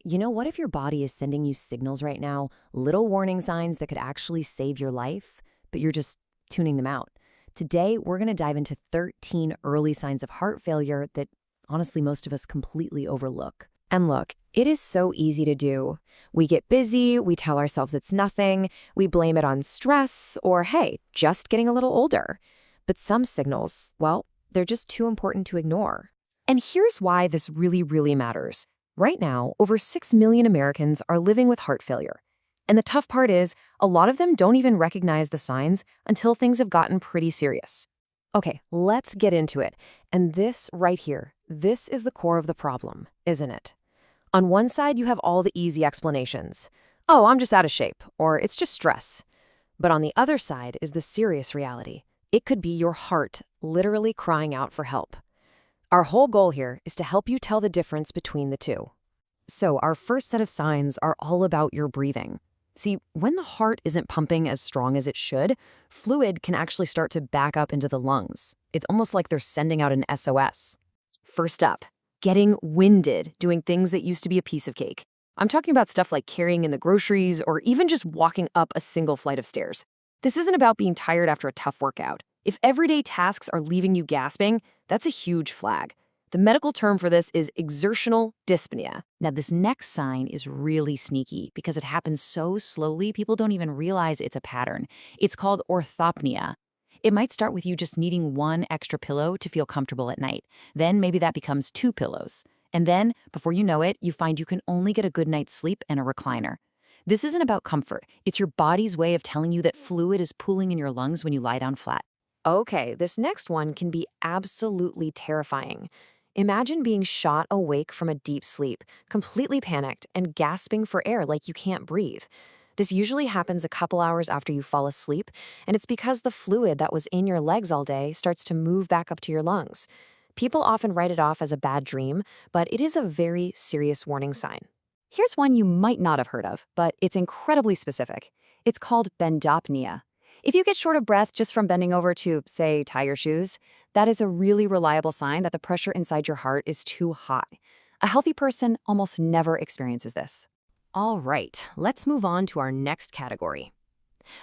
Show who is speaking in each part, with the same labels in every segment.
Speaker 1: What if your body is sending you signals right now, little warning signs that could actually save your life, but you're just tuning them out? Today, we're going to dive into 13 early signs of heart failure that honestly most of us completely overlook. And look, it is so easy to do. We get busy, we tell ourselves it's nothing, we blame it on stress, or hey, just getting a little older. But some signals, well, they're just too important to ignore. And here's why this really matters. Right now, over 6 million Americans are living with heart failure. And the tough part is, a lot of them don't even recognize the signs until things have gotten pretty serious. Okay, let's get into it. And this right here, this is the core of the problem, isn't it? On one side, you have all the easy explanations. Oh, I'm just out of shape, or it's just stress. But on the other side is the serious reality. It could be your heart literally crying out for help. Our whole goal here is to help you tell the difference between the two. So our first set of signs are all about your breathing. See, when the heart isn't pumping as strong as it should, fluid can actually start to back up into the lungs. It's almost like they're sending out an SOS. First up, getting winded doing things that used to be a piece of cake. I'm talking about stuff like carrying in the groceries or even just walking up a single flight of stairs. This isn't about being tired after a tough workout. If everyday tasks are leaving you gasping, that's a huge flag. The medical term for this is exertional dyspnea. Now, this next sign is really sneaky because it happens so slowly people don't even realize it's a pattern. It's called orthopnea. It might start with you just needing one extra pillow to feel comfortable at night. Then maybe that becomes 2 pillows. And then, before you know it, you find you can only get a good night's sleep and a recliner. This isn't about comfort. It's your body's way of telling you that fluid is pooling in your lungs when you lie down flat. Okay, this next one can be absolutely terrifying. Imagine being shot awake from a deep sleep, completely panicked and gasping for air like you can't breathe. This usually happens a couple hours after you fall asleep, and it's because the fluid that was in your legs all day starts to move back up to your lungs. People often write it off as a bad dream, but it is a very serious warning sign. Here's one you might not have heard of, but it's incredibly specific. It's called bendopnea. If you get short of breath just from bending over to, say, tie your shoes, that is a really reliable sign that the pressure inside your heart is too high. A healthy person almost never experiences this. All right, let's move on to our next category.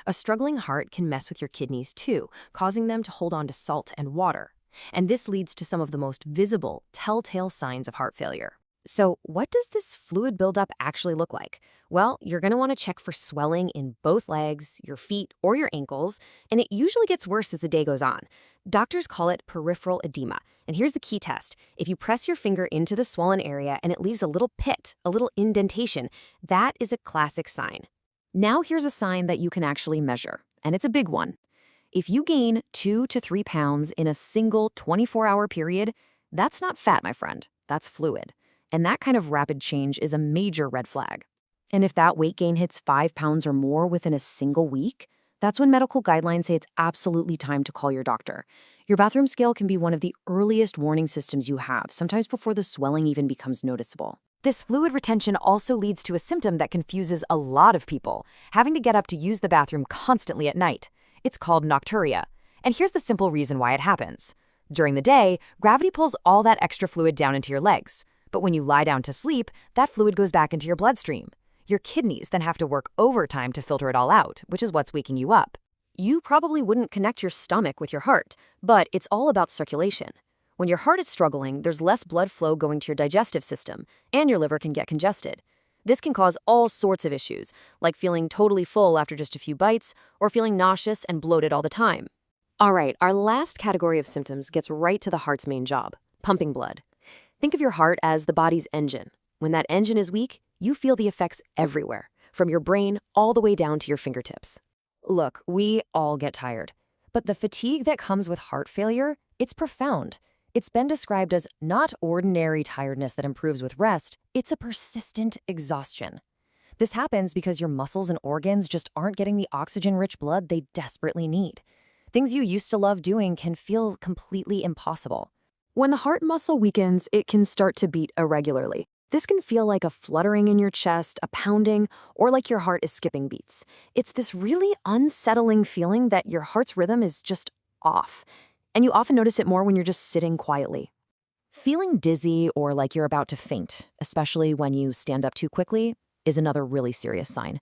Speaker 1: A struggling heart can mess with your kidneys too, causing them to hold on to salt and water. And this leads to some of the most visible, telltale signs of heart failure. So what does this fluid buildup actually look like? Well, you're going to want to check for swelling in both legs, your feet, or your ankles, and it usually gets worse as the day goes on. Doctors call it peripheral edema. And here's the key test. If you press your finger into the swollen area and it leaves a little pit, a little indentation, that is a classic sign. Now here's a sign that you can actually measure, and it's a big one. If you gain 2 to 3 pounds in a single 24-hour period, that's not fat, my friend. That's fluid. And that kind of rapid change is a major red flag. And if that weight gain hits 5 pounds or more within a single week, that's when medical guidelines say it's absolutely time to call your doctor. Your bathroom scale can be one of the earliest warning systems you have, sometimes before the swelling even becomes noticeable. This fluid retention also leads to a symptom that confuses a lot of people, having to get up to use the bathroom constantly at night. It's called nocturia. And here's the simple reason why it happens. During the day, gravity pulls all that extra fluid down into your legs. But when you lie down to sleep, that fluid goes back into your bloodstream. Your kidneys then have to work overtime to filter it all out, which is what's waking you up. You probably wouldn't connect your stomach with your heart, but it's all about circulation. When your heart is struggling, there's less blood flow going to your digestive system, and your liver can get congested. This can cause all sorts of issues, like feeling totally full after just a few bites, or feeling nauseous and bloated all the time. All right, our last category of symptoms gets right to the heart's main job, pumping blood. Think of your heart as the body's engine. When that engine is weak, you feel the effects everywhere, from your brain all the way down to your fingertips. Look, we all get tired, but the fatigue that comes with heart failure, it's profound. It's been described as not ordinary tiredness that improves with rest, it's a persistent exhaustion. This happens because your muscles and organs just aren't getting the oxygen-rich blood they desperately need. Things you used to love doing can feel completely impossible. When the heart muscle weakens, it can start to beat irregularly. This can feel like a fluttering in your chest, a pounding, or like your heart is skipping beats. It's this really unsettling feeling that your heart's rhythm is just off. And you often notice it more when you're just sitting quietly. Feeling dizzy or like you're about to faint, especially when you stand up too quickly, is another really serious sign.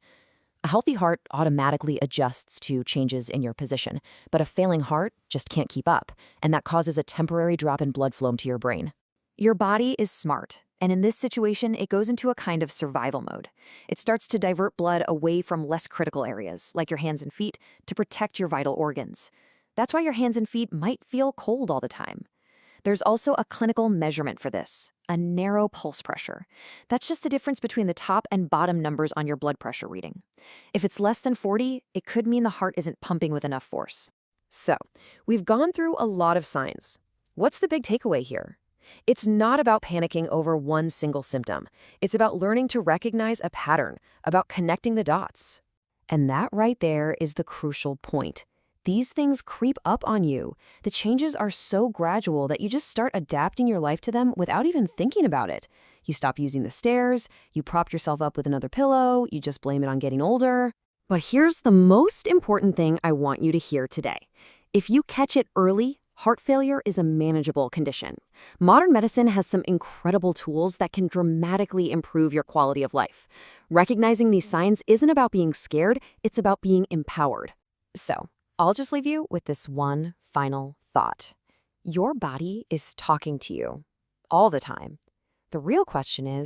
Speaker 1: A healthy heart automatically adjusts to changes in your position, but a failing heart just can't keep up, and that causes a temporary drop in blood flow to your brain. Your body is smart, and in this situation, it goes into a kind of survival mode. It starts to divert blood away from less critical areas, like your hands and feet, to protect your vital organs. That's why your hands and feet might feel cold all the time. There's also a clinical measurement for this, a narrow pulse pressure. That's just the difference between the top and bottom numbers on your blood pressure reading. If it's less than 40, it could mean the heart isn't pumping with enough force. So, we've gone through a lot of signs. What's the big takeaway here? It's not about panicking over one single symptom. It's about learning to recognize a pattern, about connecting the dots. And that right there is the crucial point. These things creep up on you. The changes are so gradual that you just start adapting your life to them without even thinking about it. You stop using the stairs, you prop yourself up with another pillow, you just blame it on getting older. But here's the most important thing I want you to hear today. If you catch it early, heart failure is a manageable condition. Modern medicine has some incredible tools that can dramatically improve your quality of life. Recognizing these signs isn't about being scared, it's about being empowered. So, I'll just leave you with this one final thought. Your body is talking to you all the time. The real question is,